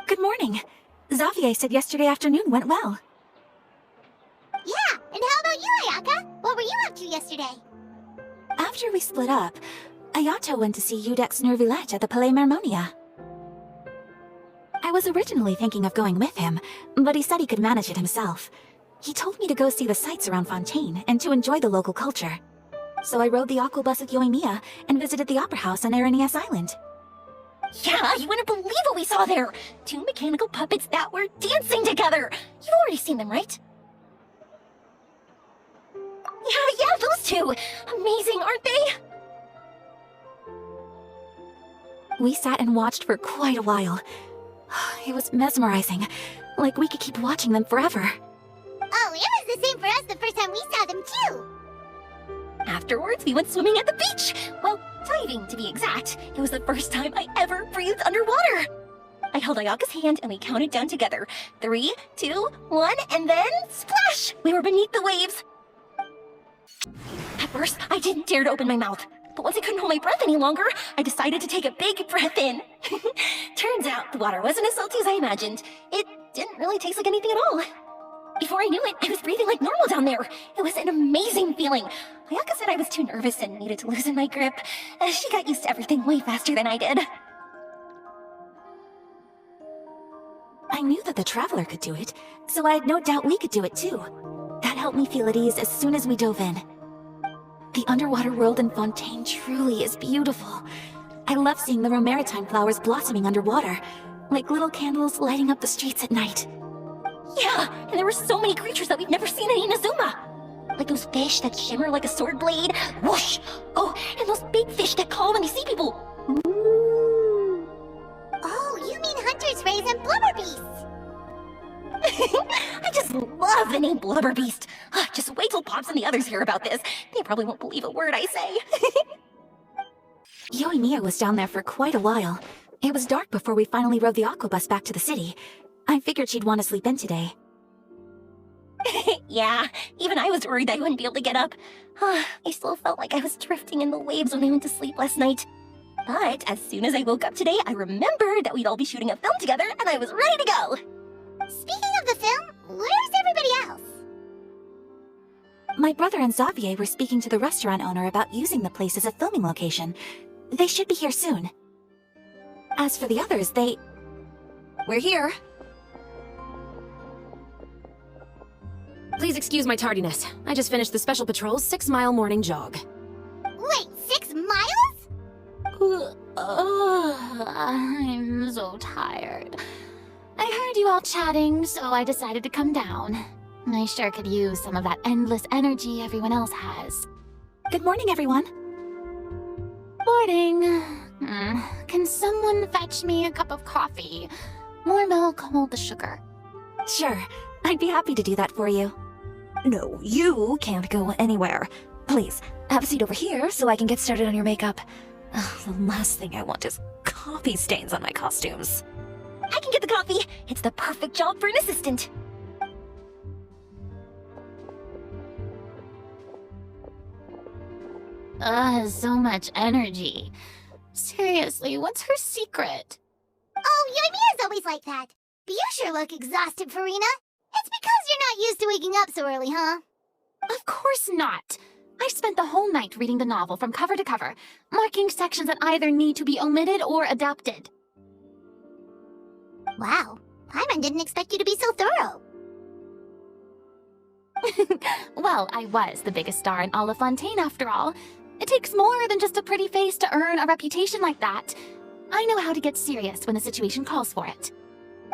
Good morning. Xavier said yesterday afternoon went well. Yeah, and how about you, Ayaka? What were you up to yesterday? After we split up, Ayato went to see Udex Nervillette at the Palais Marmonia. I was originally thinking of going with him, but he said he could manage it himself. He told me to go see the sights around Fontaine and to enjoy the local culture. So I rode the aqua bus with Yoimiya and visited the opera house on Aranias Island. Yeah, you wouldn't believe what we saw there! 2 mechanical puppets that were dancing together! You've already seen them, right? Yeah, those two! Amazing, aren't they? We sat and watched for quite a while. It was mesmerizing, like we could keep watching them forever. Oh, it was the same for us the first time we saw them too! Afterwards, we went swimming at the beach! Well, diving, to be exact. It was the first time I ever breathed underwater! I held Ayaka's hand and we counted down together. 3, 2, 1, and then splash! We were beneath the waves. At first, I didn't dare to open my mouth. But once I couldn't hold my breath any longer, I decided to take a big breath in. Turns out the water wasn't as salty as I imagined. It didn't really taste like anything at all. Before I knew it, I was breathing like normal down there. It was an amazing feeling. Ayaka said I was too nervous and needed to loosen my grip. She got used to everything way faster than I did. I knew that the Traveler could do it, so I had no doubt we could do it too. That helped me feel at ease as soon as we dove in. The underwater world in Fontaine truly is beautiful. I love seeing the romaritime flowers blossoming underwater, like little candles lighting up the streets at night. Yeah, and there were so many creatures that we've never seen in Inazuma. Like those fish that shimmer like a sword blade. Whoosh! Oh, and those big fish that call when they see people. Ooh. Oh, you mean Hunter's Rays and Blubber Beasts! I just love the name Blubber Beast. Just wait till Pops and the others hear about this. They probably won't believe a word I say. Yoimiya was down there for quite a while. It was dark before we finally rode the aqua bus back to the city. I figured she'd want to sleep in today. Yeah, even I was worried I wouldn't be able to get up. I still felt like I was drifting in the waves when I went to sleep last night. But as soon as I woke up today, I remembered that we'd all be shooting a film together, and I was ready to go. Speaking of the film, where's everybody else? My brother and Xavier were speaking to the restaurant owner about using the place as a filming location. They should be here soon. As for the others, We're here. Please excuse my tardiness. I just finished the Special Patrol's 6-mile morning jog. Wait, 6 miles? I'm so tired. I heard you all chatting, so I decided to come down. I sure could use some of that endless energy everyone else has. Good morning, everyone. Morning. Can someone fetch me a cup of coffee? More milk, hold the sugar. Sure, I'd be happy to do that for you. No, you can't go anywhere. Please, have a seat over here so I can get started on your makeup. The last thing I want is coffee stains on my costumes. I can get the coffee. It's the perfect job for an assistant. So much energy. Seriously, what's her secret? Oh, Yoimiya's always like that. But you sure look exhausted, Farina. It's because you're not used to waking up so early, huh? Of course not. I spent the whole night reading the novel from cover to cover, marking sections that either need to be omitted or adapted. Wow, Paimon didn't expect you to be so thorough. Well, I was the biggest star in all of Fontaine after all. It takes more than just a pretty face to earn a reputation like that. I know how to get serious when the situation calls for it.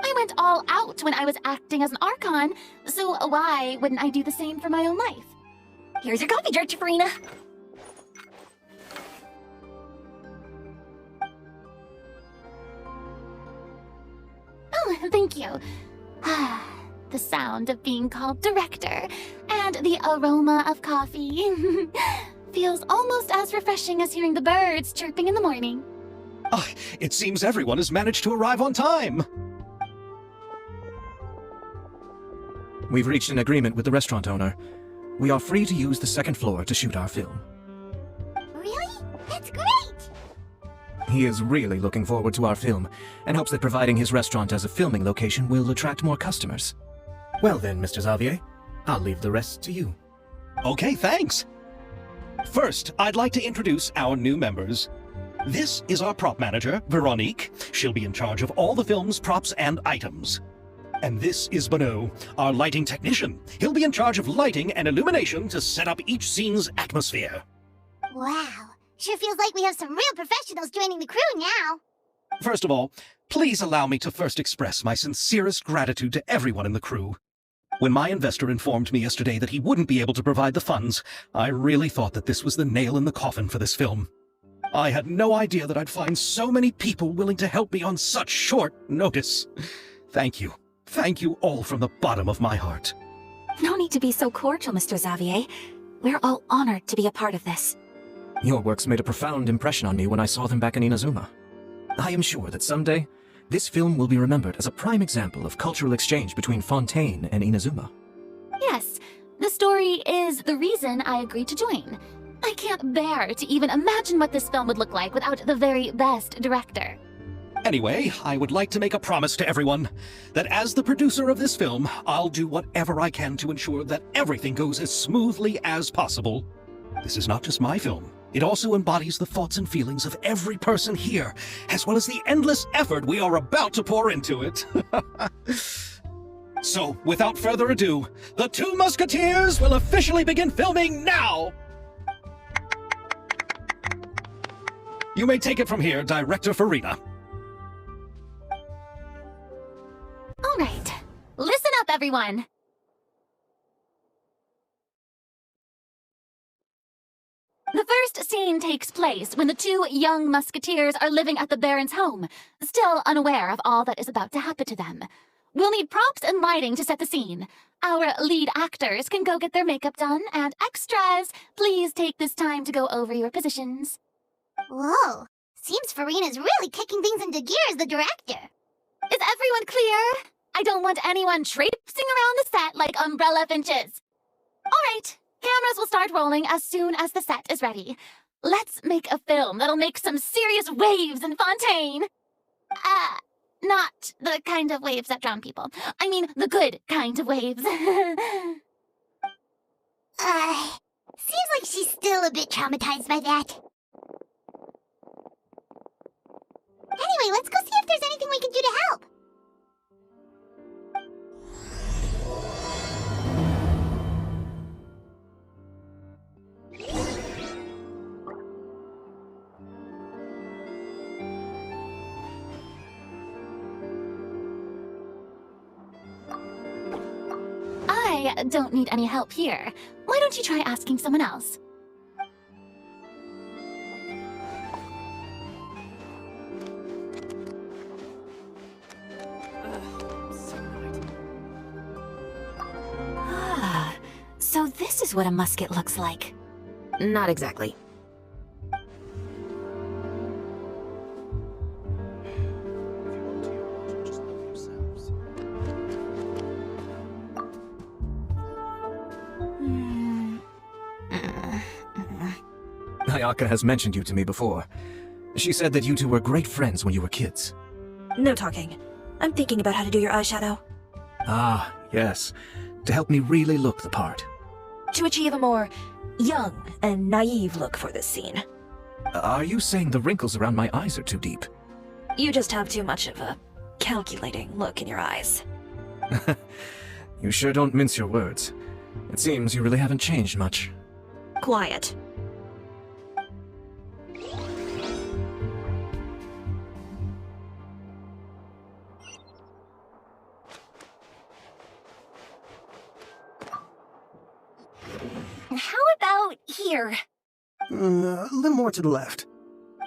I went all out when I was acting as an Archon, so why wouldn't I do the same for my own life? Here's your coffee, Director Farina. Thank you. The sound of being called director and the aroma of coffee feels almost as refreshing as hearing the birds chirping in the morning. Ah, it seems everyone has managed to arrive on time. We've reached an agreement with the restaurant owner. We are free to use the second floor to shoot our film. Really? That's great! He is really looking forward to our film, and hopes that providing his restaurant as a filming location will attract more customers. Well then, Mr. Xavier, I'll leave the rest to you. Okay, thanks. First, I'd like to introduce our new members. This is our prop manager, Veronique. She'll be in charge of all the film's props and items. And this is Bono, our lighting technician. He'll be in charge of lighting and illumination to set up each scene's atmosphere. Wow. Sure feels like we have some real professionals joining the crew now. First of all, please allow me to first express my sincerest gratitude to everyone in the crew. When my investor informed me yesterday that he wouldn't be able to provide the funds, I really thought that this was the nail in the coffin for this film. I had no idea that I'd find so many people willing to help me on such short notice. Thank you. Thank you all from the bottom of my heart. No need to be so cordial, Mr. Xavier. We're all honored to be a part of this. Your works made a profound impression on me when I saw them back in Inazuma. I am sure that someday, this film will be remembered as a prime example of cultural exchange between Fontaine and Inazuma. Yes, the story is the reason I agreed to join. I can't bear to even imagine what this film would look like without the very best director. Anyway, I would like to make a promise to everyone that as the producer of this film, I'll do whatever I can to ensure that everything goes as smoothly as possible. This is not just my film. It also embodies the thoughts and feelings of every person here, as well as the endless effort we are about to pour into it. So, without further ado, the Two Musketeers will officially begin filming now! You may take it from here, Director Farina. All right, listen up, everyone. The first scene takes place when the two young musketeers are living at the Baron's home, still unaware of all that is about to happen to them. We'll need props and lighting to set the scene. Our lead actors can go get their makeup done, and extras, please take this time to go over your positions. Whoa. Seems Farina's really kicking things into gear as the director. Is everyone clear? I don't want anyone traipsing around the set like umbrella finches. All right, cameras will start rolling as soon as the set is ready. Let's make a film that'll make some serious waves in Fontaine. Not the kind of waves that drown people. I mean, the good kind of waves. Seems like she's still a bit traumatized by that. Anyway, let's go see if there's anything we can do to help. I don't need any help here. Why don't you try asking someone else? Ah, so this is what a musket looks like. Not exactly. Ayaka has mentioned you to me before. She said that you two were great friends when you were kids. No talking. I'm thinking about how to do your eyeshadow. Ah, yes. To help me really look the part. To achieve a more young and naive look for this scene. Are you saying the wrinkles around my eyes are too deep? You just have too much of a calculating look in your eyes. You sure don't mince your words. It seems you really haven't changed much. Quiet. How about here? A little more to the left.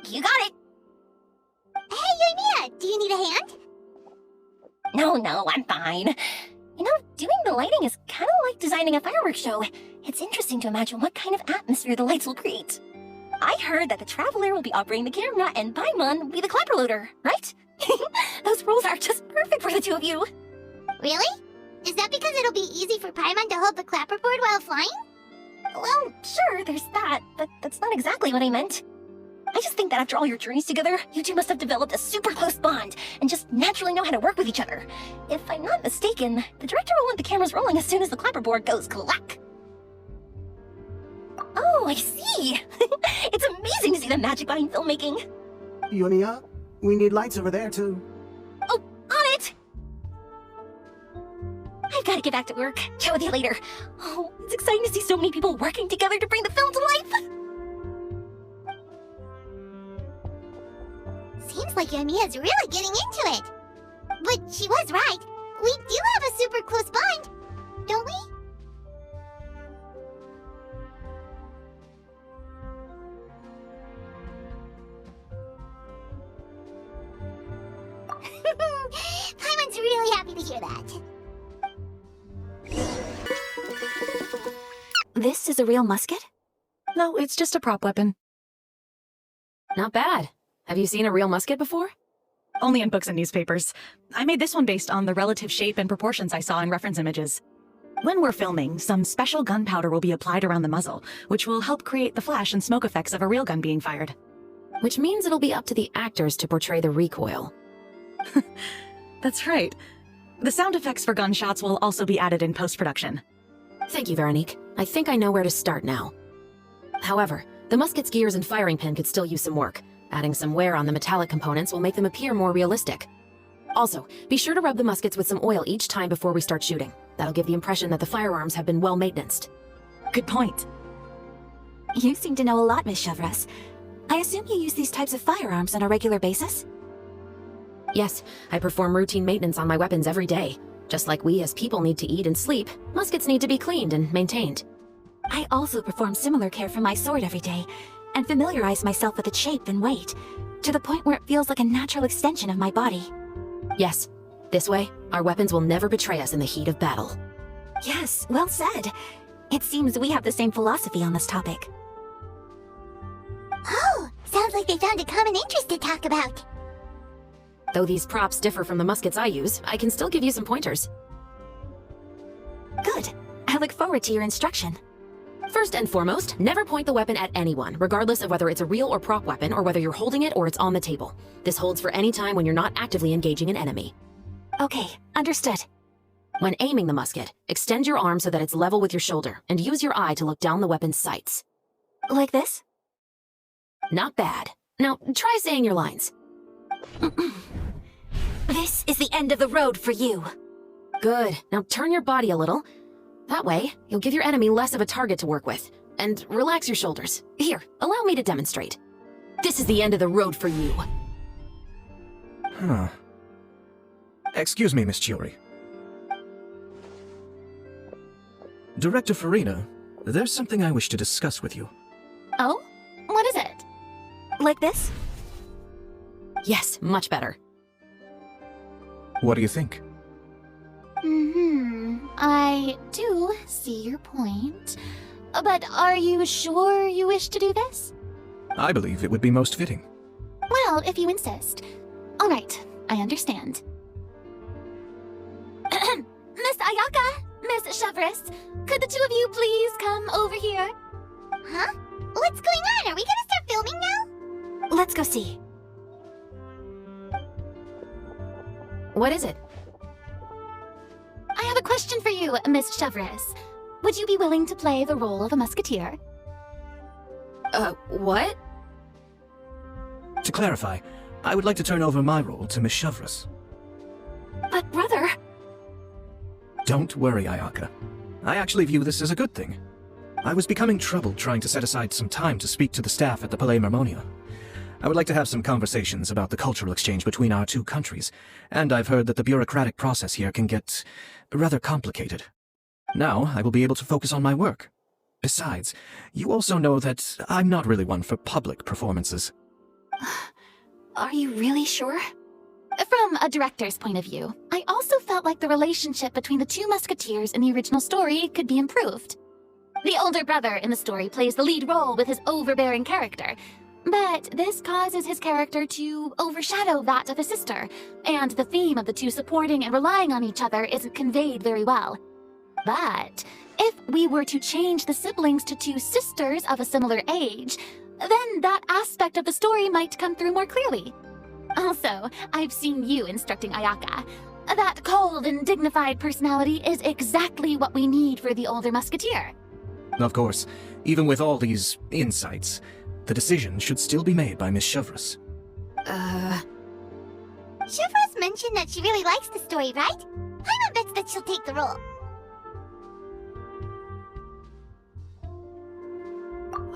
You got it. Hey, Yoimiya, do you need a hand? No, I'm fine. You know, doing the lighting is kind of like designing a fireworks show. It's interesting to imagine what kind of atmosphere the lights will create. I heard that the Traveler will be operating the camera and Paimon will be the clapper loader, right? Those roles are just perfect for the two of you. Really? Is that because it'll be easy for Paimon to hold the clapperboard while flying? Well, sure, there's that, but that's not exactly what I meant. I just think that after all your journeys together, you two must have developed a super close bond and just naturally know how to work with each other. If I'm not mistaken, the director will want the cameras rolling as soon as the clapperboard goes clack. Oh, I see. It's amazing to see the magic behind filmmaking. Yunia, we need lights over there too. Oh, on it! I've got to get back to work. Chat with you later. Oh, it's exciting to see so many people working together to bring the film to life. Seems like Yumia's really getting into it. But she was right. We do have a super close bond, don't we? Paimon's really happy to hear that. This is a real musket? No, it's just a prop weapon. Not bad. Have you seen a real musket before? Only in books and newspapers. I made this one based on the relative shape and proportions I saw in reference images. When we're filming, some special gunpowder will be applied around the muzzle, which will help create the flash and smoke effects of a real gun being fired. Which means it'll be up to the actors to portray the recoil. That's right. The sound effects for gunshots will also be added in post-production. Thank you, Veronique. I think I know where to start now. However, the musket's gears and firing pin could still use some work. Adding some wear on the metallic components will make them appear more realistic. Also, be sure to rub the muskets with some oil each time before we start shooting. That'll give the impression that the firearms have been well maintained. Good point. You seem to know a lot, Miss Chevres. I assume you use these types of firearms on a regular basis? Yes, I perform routine maintenance on my weapons every day. Just like we as people need to eat and sleep, muskets need to be cleaned and maintained. I also perform similar care for my sword every day, and familiarize myself with its shape and weight, to the point where it feels like a natural extension of my body. Yes, this way, our weapons will never betray us in the heat of battle. Yes, well said. It seems we have the same philosophy on this topic. Oh, sounds like they found a common interest to talk about. Though these props differ from the muskets I use, I can still give you some pointers. Good. I look forward to your instruction. First and foremost, never point the weapon at anyone, regardless of whether it's a real or prop weapon or whether you're holding it or it's on the table. This holds for any time when you're not actively engaging an enemy. Okay, understood. When aiming the musket, extend your arm so that it's level with your shoulder, and use your eye to look down the weapon's sights. Like this? Not bad. Now, try saying your lines. This is the end of the road for you. Good. Now turn your body a little. That way, you'll give your enemy less of a target to work with. And relax your shoulders. Here, allow me to demonstrate. This is the end of the road for you. Huh. Excuse me, Miss Chiori. Director Farina, there's something I wish to discuss with you. Oh? What is it? Like this? Yes, much better. What do you think? I do see your point. But are you sure you wish to do this? I believe it would be most fitting. Well, if you insist. All right, I understand. Miss Ayaka, Miss Chevres, could the two of you please come over here? Huh? What's going on? Are we gonna start filming now? Let's go see. What is it? I have a question for you, Miss Chevres. Would you be willing to play the role of a musketeer? What? To clarify, I would like to turn over my role to Miss Chevres. But brother... Don't worry, Ayaka. I actually view this as a good thing. I was becoming troubled trying to set aside some time to speak to the staff at the Palais Marmonia. I would like to have some conversations about the cultural exchange between our two countries, and I've heard that the bureaucratic process here can get rather complicated. Now, I will be able to focus on my work. Besides, you also know that I'm not really one for public performances. Are you really sure? From a director's point of view, I also felt like the relationship between the two musketeers in the original story could be improved. The older brother in the story plays the lead role with his overbearing character, but this causes his character to overshadow that of his sister, and the theme of the two supporting and relying on each other isn't conveyed very well. But if we were to change the siblings to two sisters of a similar age, then that aspect of the story might come through more clearly. Also, I've seen you instructing Ayaka. That cold and dignified personality is exactly what we need for the older musketeer. Of course, even with all these insights, the decision should still be made by Miss Chevreuse. Chevreuse mentioned that she really likes the story, right? Paimon bets that she'll take the role.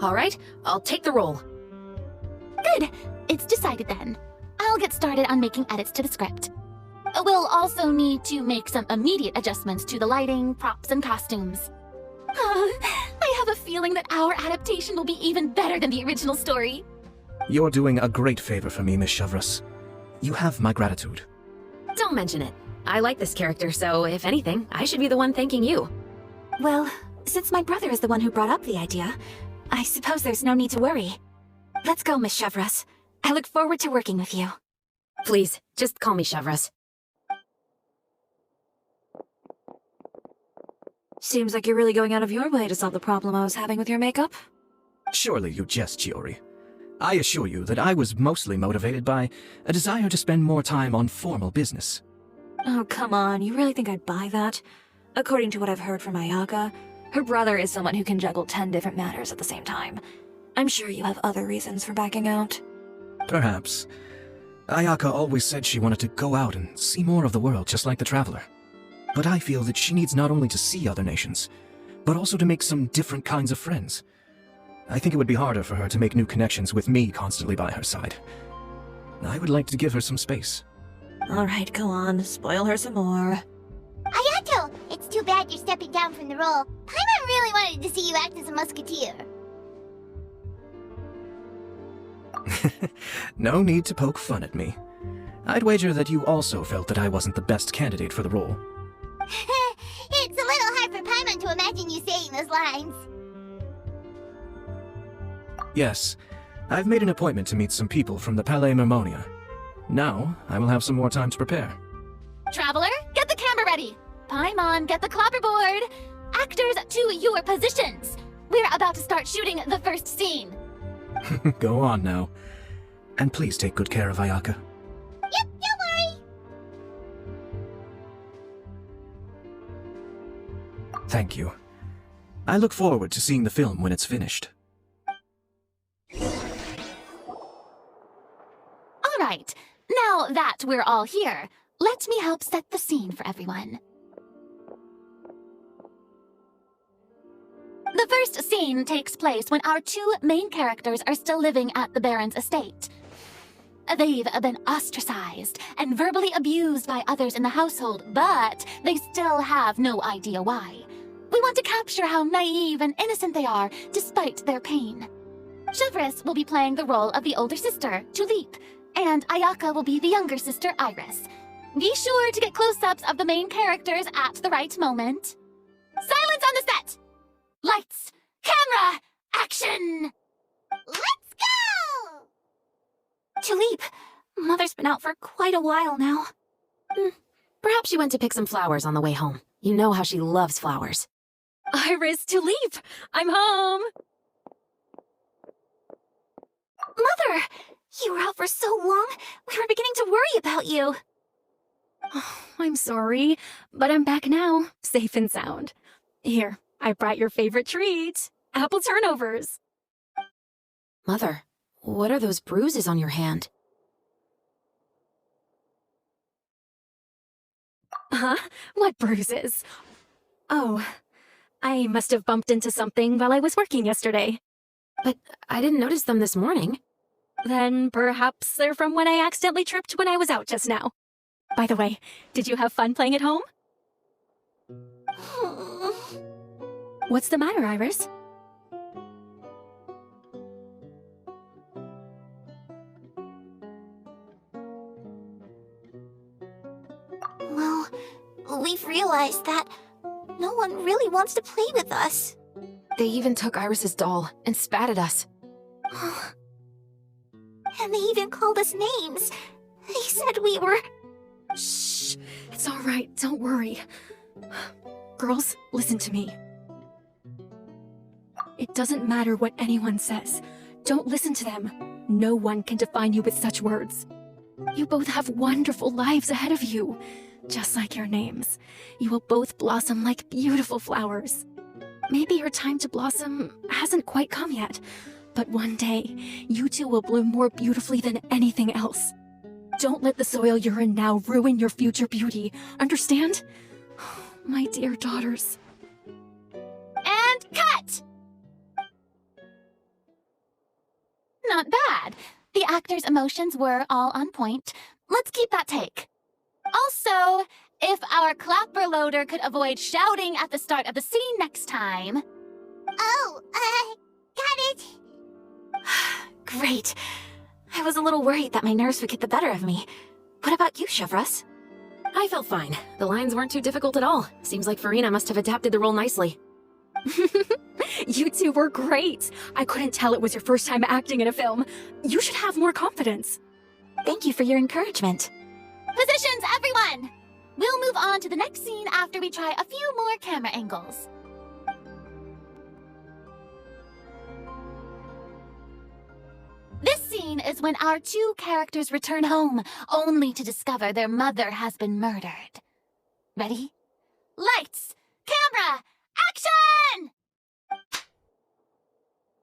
All right, I'll take the role. Good. It's decided then. I'll get started on making edits to the script. We'll also need to make some immediate adjustments to the lighting, props, and costumes. I have a feeling that our adaptation will be even better than the original story. You're doing a great favor for me, Miss Chevreuse. You have my gratitude. Don't mention it. I like this character, so if anything, I should be the one thanking you. Well, since my brother is the one who brought up the idea, I suppose there's no need to worry. Let's go, Miss Chevreuse. I look forward to working with you. Please, just call me Chevreuse. Seems like you're really going out of your way to solve the problem I was having with your makeup. Surely you jest, Chiori. I assure you that I was mostly motivated by a desire to spend more time on formal business. Oh, come on. You really think I'd buy that? According to what I've heard from Ayaka, her brother is someone who can juggle 10 different matters at the same time. I'm sure you have other reasons for backing out. Perhaps. Ayaka always said she wanted to go out and see more of the world, just like the Traveler. But I feel that she needs not only to see other nations, but also to make some different kinds of friends. I think it would be harder for her to make new connections with me constantly by her side. I would like to give her some space. Alright, go on. Spoil her some more. Ayato, it's too bad you're stepping down from the role. Paimon really wanted to see you act as a musketeer. No need to poke fun at me. I'd wager that you also felt that I wasn't the best candidate for the role. It's a little hard for Paimon to imagine you saying those lines. Yes, I've made an appointment to meet some people from the Palais Mermonia. Now, I will have some more time to prepare. Traveler, get the camera ready. Paimon, get the clapperboard. Actors, to your positions. We're about to start shooting the first scene. Go on now. And please take good care of Ayaka. Yep, don't worry. Thank you. I look forward to seeing the film when it's finished. All right, now that we're all here, let me help set the scene for everyone. The first scene takes place when our two main characters are still living at the Baron's estate. They've been ostracized and verbally abused by others in the household, but they still have no idea why. We want to capture how naive and innocent they are, despite their pain. Chevreuse will be playing the role of the older sister, Tulip, and Ayaka will be the younger sister, Iris. Be sure to get close-ups of the main characters at the right moment. Silence on the set! Lights! Camera! Action! Let's go! Tulip, Mother's been out for quite a while now. Perhaps she went to pick some flowers on the way home. You know how she loves flowers. Iris, Tulip! I'm home! Mother! You were out for so long, we were beginning to worry about you. Oh, I'm sorry, but I'm back now, safe and sound. Here, I brought your favorite treat, apple turnovers. Mother, what are those bruises on your hand? Huh? What bruises? Oh, I must have bumped into something while I was working yesterday. But I didn't notice them this morning. Then perhaps they're from when I accidentally tripped when I was out just now. By the way, did you have fun playing at home? What's the matter, Iris? we've realized that no one really wants to play with us. They even took Iris's doll and spat at us. And they even called us names. They said we were... Shh. It's all right. Don't worry. Girls, listen to me. It doesn't matter what anyone says. Don't listen to them. No one can define you with such words. You both have wonderful lives ahead of you. Just like your names. You will both blossom like beautiful flowers. Maybe your time to blossom hasn't quite come yet, but one day, you two will bloom more beautifully than anything else. Don't let the soil you're in now ruin your future beauty. Understand? My dear daughters. And cut! Not bad. The actor's emotions were all on point. Let's keep that take. Also, if our clapper loader could avoid shouting at the start of the scene next time. Oh, got it. Great. I was a little worried that my nerves would get the better of me. What about you, Chevros? I felt fine. The lines weren't too difficult at all. Seems like Farina must have adapted the role nicely. You two were great. I couldn't tell it was your first time acting in a film. You should have more confidence. Thank you for your encouragement. Positions, everyone! We'll move on to the next scene after we try a few more camera angles. This scene is when our two characters return home, only to discover their mother has been murdered. Ready? Lights! Camera! Action!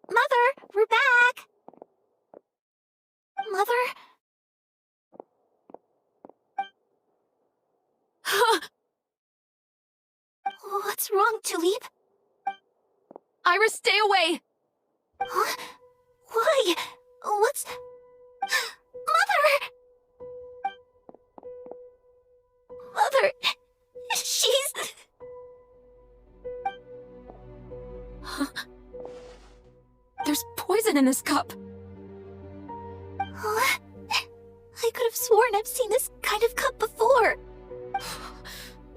Mother, we're back! Mother? What's wrong, Tulip? Iris, stay away! Huh? Why? What's... Mother! Mother... She's... There's poison in this cup. Huh? I could have sworn I've seen this kind of cup before.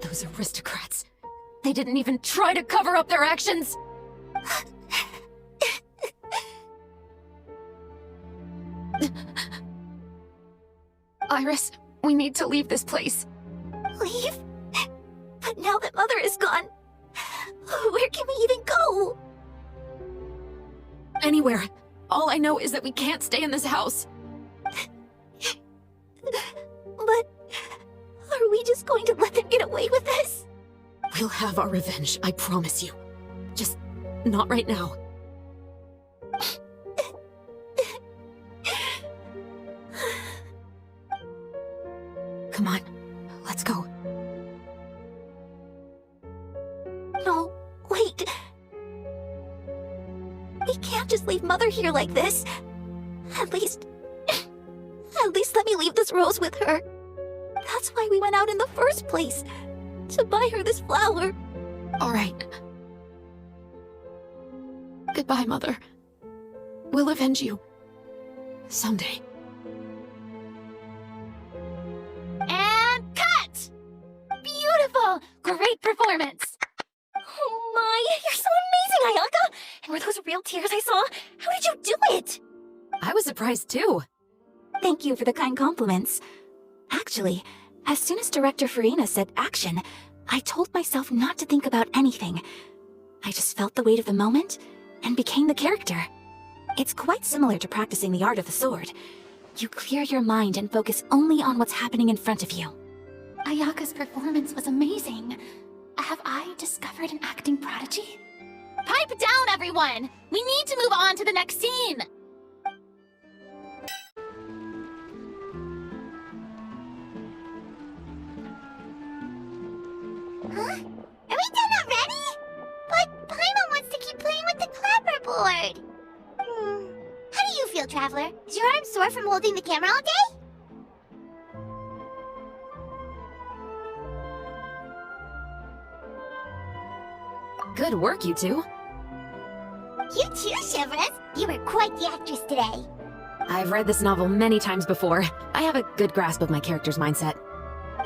Those aristocrats. They didn't even try to cover up their actions. Iris, we need to leave this place. Leave? But now that Mother is gone, where can we even go? Anywhere. All I know is that we can't stay in this house. But are we just going to let them get away with this? We'll have our revenge, I promise you. Just not right now. Come on, let's go. No, wait. We can't just leave Mother here like this. At least let me leave this rose with her. That's why we went out in the first place. To buy her this flower. All right. Goodbye, Mother. We'll avenge you. Someday. And cut! Beautiful! Great performance! Oh my, you're so amazing, Ayaka! And were those real tears I saw? How did you do it? I was surprised too. Thank you for the kind compliments. Actually, as soon as Director Farina said action, I told myself not to think about anything. I just felt the weight of the moment and became the character. It's quite similar to practicing the art of the sword. You clear your mind and focus only on what's happening in front of you. Ayaka's performance was amazing. Have I discovered an acting prodigy? Pipe down, everyone! We need to move on to the next scene! Huh? Are we done already? But Paimon wants to keep playing with the clapperboard. How do you feel, Traveler? Is your arm sore from holding the camera all day? Good work, you two. You too, Shivers. You were quite the actress today. I've read this novel many times before. I have a good grasp of my character's mindset.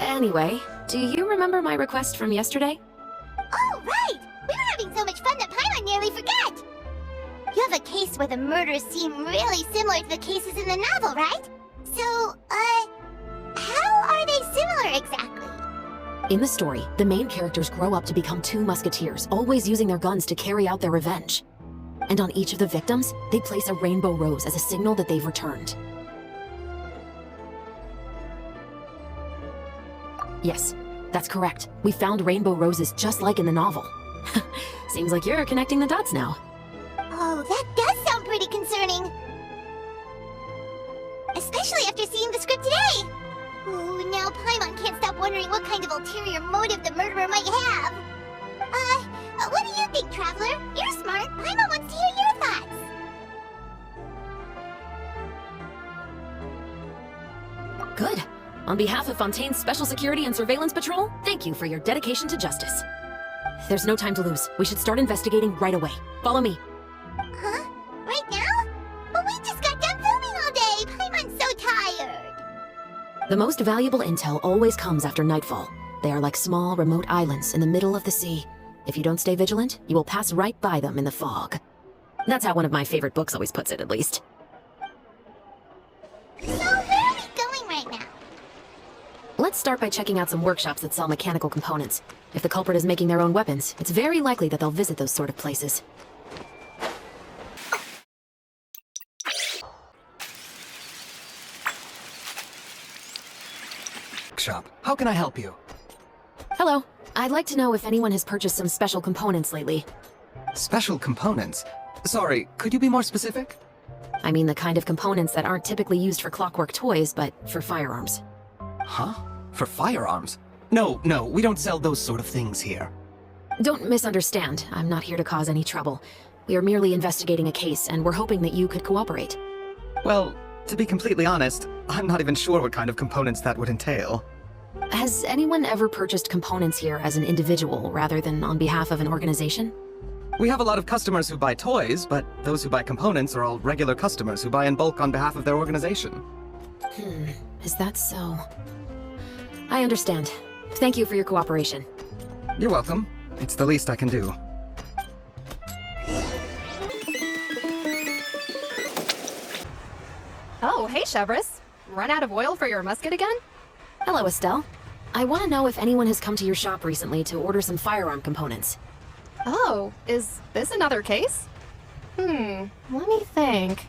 Anyway, do you remember my request from yesterday? Oh, right! We were having so much fun that Paimon nearly forgot! You have a case where the murders seem really similar to the cases in the novel, right? So, how are they similar exactly? In the story, the main characters grow up to become 2 musketeers, always using their guns to carry out their revenge. And on each of the victims, they place a rainbow rose as a signal that they've returned. Yes, that's correct. We found rainbow roses just like in the novel. Seems like you're connecting the dots now. Oh, that does sound pretty concerning. Especially after seeing the script today. Ooh, now Paimon can't stop wondering what kind of ulterior motive the murderer might have. What do you think, Traveler? You're smart. Paimon wants to hear your thoughts. Good. On behalf of Fontaine's Special Security and Surveillance Patrol, thank you for your dedication to justice. There's no time to lose. We should start investigating right away. Follow me. Huh? Right now? But we just got done filming all day. Paimon's so tired. The most valuable intel always comes after nightfall. They are like small, remote islands in the middle of the sea. If you don't stay vigilant, you will pass right by them in the fog. That's how one of my favorite books always puts it, at least. So where are we going right now? Let's start by checking out some workshops that sell mechanical components. If the culprit is making their own weapons, it's very likely that they'll visit those sort of places. Shop. How can I help you? Hello. I'd like to know if anyone has purchased some special components lately. Special components? Sorry, could you be more specific? I mean the kind of components that aren't typically used for clockwork toys, but for firearms. Huh? For firearms? No, we don't sell those sort of things here. Don't misunderstand. I'm not here to cause any trouble. We are merely investigating a case, and we're hoping that you could cooperate. Well, to be completely honest, I'm not even sure what kind of components that would entail. Has anyone ever purchased components here as an individual rather than on behalf of an organization? We have a lot of customers who buy toys, but those who buy components are all regular customers who buy in bulk on behalf of their organization. Is that so? I understand. Thank you for your cooperation. You're welcome. It's the least I can do. Oh, hey, Chevres. Run out of oil for your musket again? Hello, Estelle. I want to know if anyone has come to your shop recently to order some firearm components. Oh, is this another case? Let me think.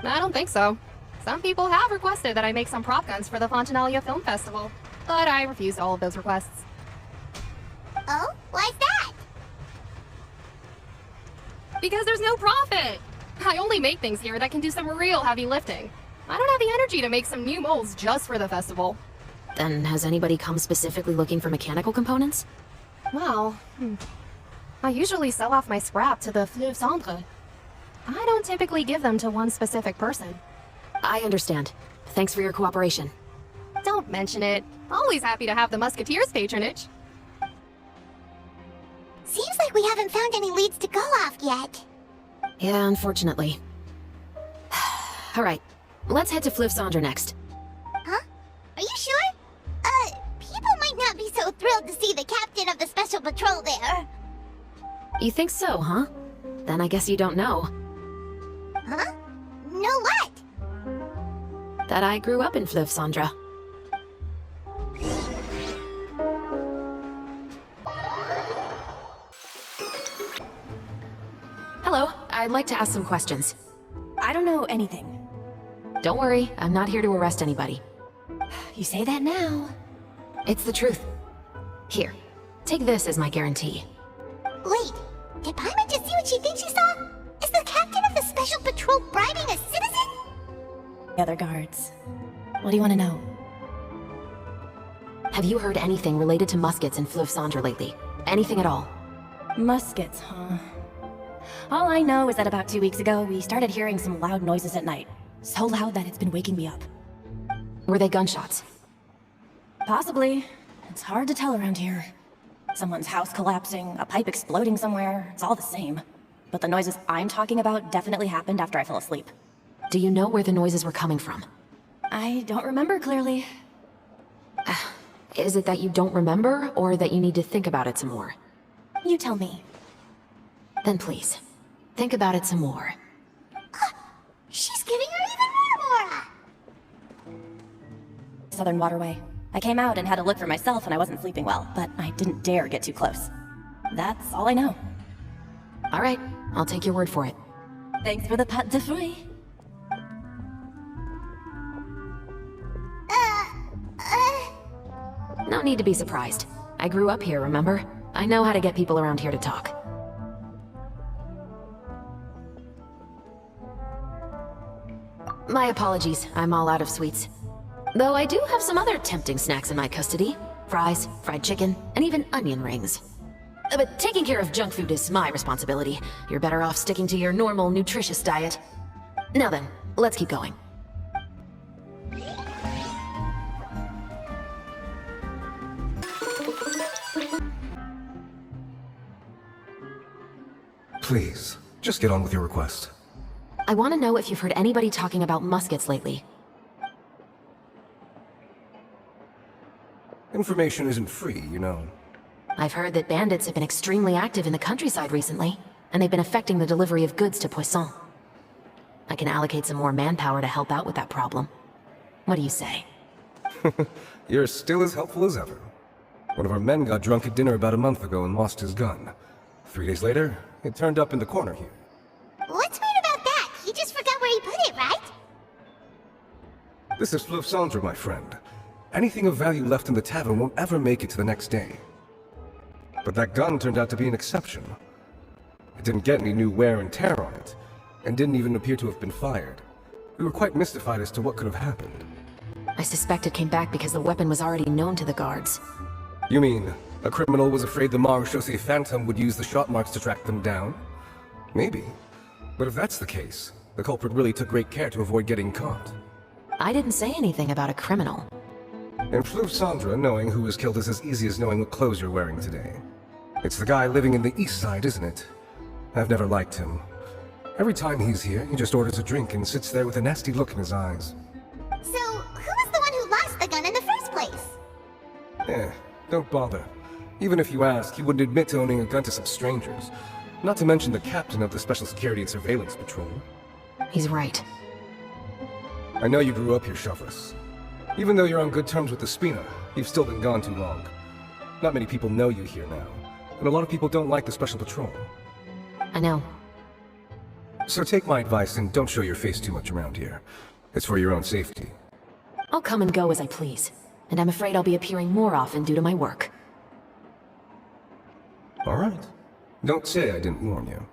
I don't think so. Some people have requested that I make some prop guns for the Fontanalia Film Festival, but I refused all of those requests. Oh? Why's that? Because there's no profit! I only make things here that can do some real heavy lifting. I don't have the energy to make some new molds just for the festival. Then has anybody come specifically looking for mechanical components? Well, I usually sell off my scrap to the Fleuve Centre. I don't typically give them to one specific person. I understand. Thanks for your cooperation. Don't mention it. Always happy to have the Musketeers' patronage. Seems like we haven't found any leads to go off yet. Yeah, unfortunately. Alright, let's head to Fleuve Centre next. Huh? Are you sure? People might not be so thrilled to see the captain of the special patrol there. You think so, huh? Then I guess you don't know. Huh? Know what? That I grew up in Fleuve Centre. Hello, I'd like to ask some questions. I don't know anything. Don't worry, I'm not here to arrest anybody. You say that now. It's the truth. Here, take this as my guarantee. Wait, did Paimon just see what she thinks she saw? Is the captain of the special patrol bribing a citizen? The other guards. What do you want to know? Have you heard anything related to muskets in Fleuve Centre lately? Anything at all? Muskets, huh? All I know is that about 2 weeks ago, we started hearing some loud noises at night. So loud that it's been waking me up. Were they gunshots? Possibly. It's hard to tell around here. Someone's house collapsing, a pipe exploding somewhere, it's all the same. But the noises I'm talking about definitely happened after I fell asleep. Do you know where the noises were coming from? I don't remember clearly. Is it that you don't remember, or that you need to think about it some more? You tell me. Then please, think about it some more. She's giving her even more aura! Southern Waterway. I came out and had a look for myself and I wasn't sleeping well, but I didn't dare get too close. That's all I know. All right, I'll take your word for it. Thanks for the pâte de fruits. No need to be surprised. I grew up here, remember? I know how to get people around here to talk. My apologies, I'm all out of sweets. Though I do have some other tempting snacks in my custody. Fries, fried chicken, and even onion rings. But taking care of junk food is my responsibility. You're better off sticking to your normal, nutritious diet. Now then, let's keep going. Please, just get on with your request. I want to know if you've heard anybody talking about muskets lately. Information isn't free, you know. I've heard that bandits have been extremely active in the countryside recently, and they've been affecting the delivery of goods to Poisson. I can allocate some more manpower to help out with that problem. What do you say? You're still as helpful as ever. One of our men got drunk at dinner about a month ago and lost his gun. 3 days later, it turned up in the corner here. What's weird about that? He just forgot where he put it, right? This is Fleuve Cendre, my friend. Anything of value left in the tavern won't ever make it to the next day. But that gun turned out to be an exception. It didn't get any new wear and tear on it, and didn't even appear to have been fired. We were quite mystified as to what could have happened. I suspect it came back because the weapon was already known to the guards. You mean, a criminal was afraid the Marechaussee Phantom would use the shot marks to track them down? Maybe. But if that's the case, the culprit really took great care to avoid getting caught. I didn't say anything about a criminal. In Fleuve Cendre, knowing who was killed is as easy as knowing what clothes you're wearing today. It's the guy living in the east side, isn't it? I've never liked him. Every time he's here, he just orders a drink and sits there with a nasty look in his eyes. So, who was the one who lost the gun in the first place? Don't bother. Even if you ask, he wouldn't admit to owning a gun to some strangers. Not to mention the captain of the Special Security and Surveillance Patrol. He's right. I know you grew up here, Chauvress. Even though you're on good terms with the Spina, you've still been gone too long. Not many people know you here now, and a lot of people don't like the Special Patrol. I know. So take my advice and don't show your face too much around here. It's for your own safety. I'll come and go as I please, and I'm afraid I'll be appearing more often due to my work. All right. Don't say I didn't warn you.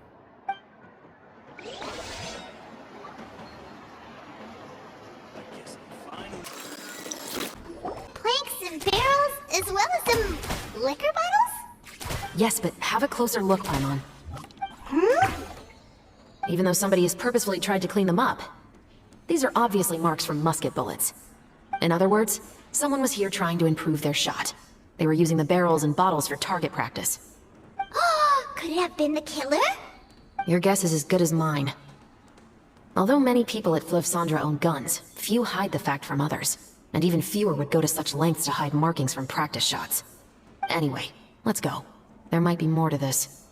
Planks and barrels, as well as some liquor bottles? Yes, but have a closer look, Paimon. Even though somebody has purposefully tried to clean them up, these are obviously marks from musket bullets. In other words, someone was here trying to improve their shot. They were using the barrels and bottles for target practice. Could it have been the killer? Your guess is as good as mine. Although many people at Fleuve Cendre own guns, few hide the fact from others, and even fewer would go to such lengths to hide markings from practice shots. Anyway, let's go. There might be more to this.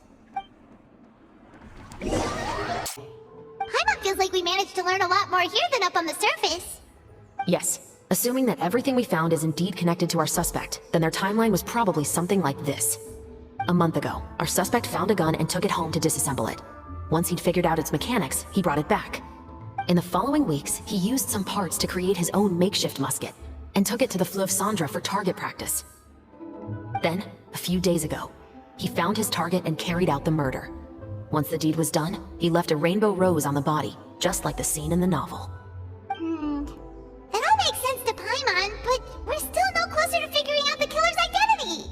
Paimon feels like we managed to learn a lot more here than up on the surface. Yes, assuming that everything we found is indeed connected to our suspect, then their timeline was probably something like this. A month ago, our suspect found a gun and took it home to disassemble it. Once he'd figured out its mechanics, he brought it back. In the following weeks, he used some parts to create his own makeshift musket, and took it to the Fleuve Cendre for target practice. Then, a few days ago, he found his target and carried out the murder. Once the deed was done, he left a rainbow rose on the body, just like the scene in the novel. That all makes sense to Paimon, but we're still no closer to figuring out the killer's identity!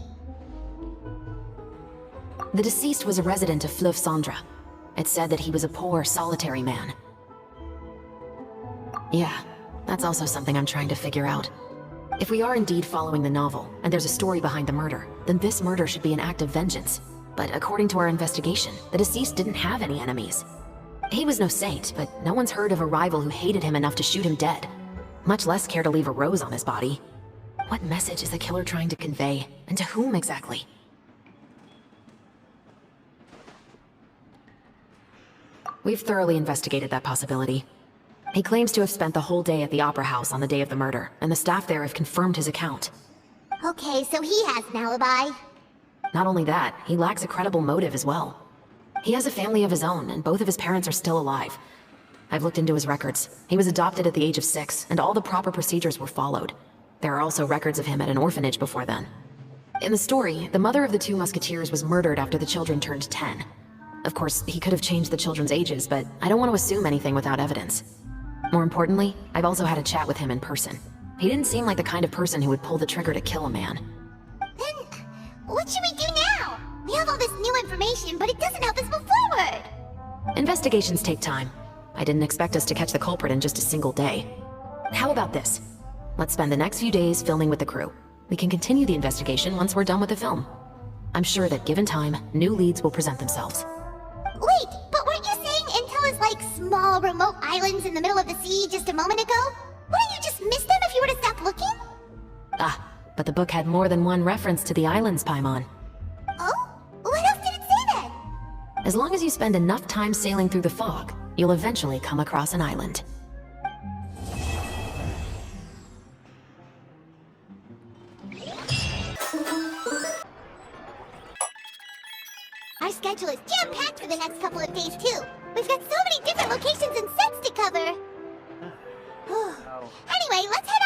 The deceased was a resident of Fleuve Cendre. It said that he was a poor, solitary man. Yeah, that's also something I'm trying to figure out. If we are indeed following the novel, and there's a story behind the murder, then this murder should be an act of vengeance. But according to our investigation, the deceased didn't have any enemies. He was no saint, but no one's heard of a rival who hated him enough to shoot him dead, much less care to leave a rose on his body. What message is the killer trying to convey? And to whom exactly? We've thoroughly investigated that possibility. He claims to have spent the whole day at the Opera House on the day of the murder, and the staff there have confirmed his account. Okay, so he has an alibi. Not only that, he lacks a credible motive as well. He has a family of his own, and both of his parents are still alive. I've looked into his records. He was adopted at the age of 6, and all the proper procedures were followed. There are also records of him at an orphanage before then. In the story, the mother of the 2 musketeers was murdered after the children turned 10. Of course, he could have changed the children's ages, but I don't want to assume anything without evidence. More importantly, I've also had a chat with him in person. He didn't seem like the kind of person who would pull the trigger to kill a man. Then, what should we do now? We have all this new information, but it doesn't help us move forward. Investigations take time. I didn't expect us to catch the culprit in just a single day. How about this? Let's spend the next few days filming with the crew. We can continue the investigation once we're done with the film. I'm sure that given time, new leads will present themselves. Wait, but weren't you saying Intel is like small, remote islands in the middle of the sea just a moment ago? Wouldn't you just miss them if you were to stop looking? Ah, but the book had more than one reference to the islands, Paimon. Oh? What else did it say then? As long as you spend enough time sailing through the fog, you'll eventually come across an island. Our schedule is jam-packed for the next couple of days, too. We've got so many different locations and sets to cover. Anyway, let's head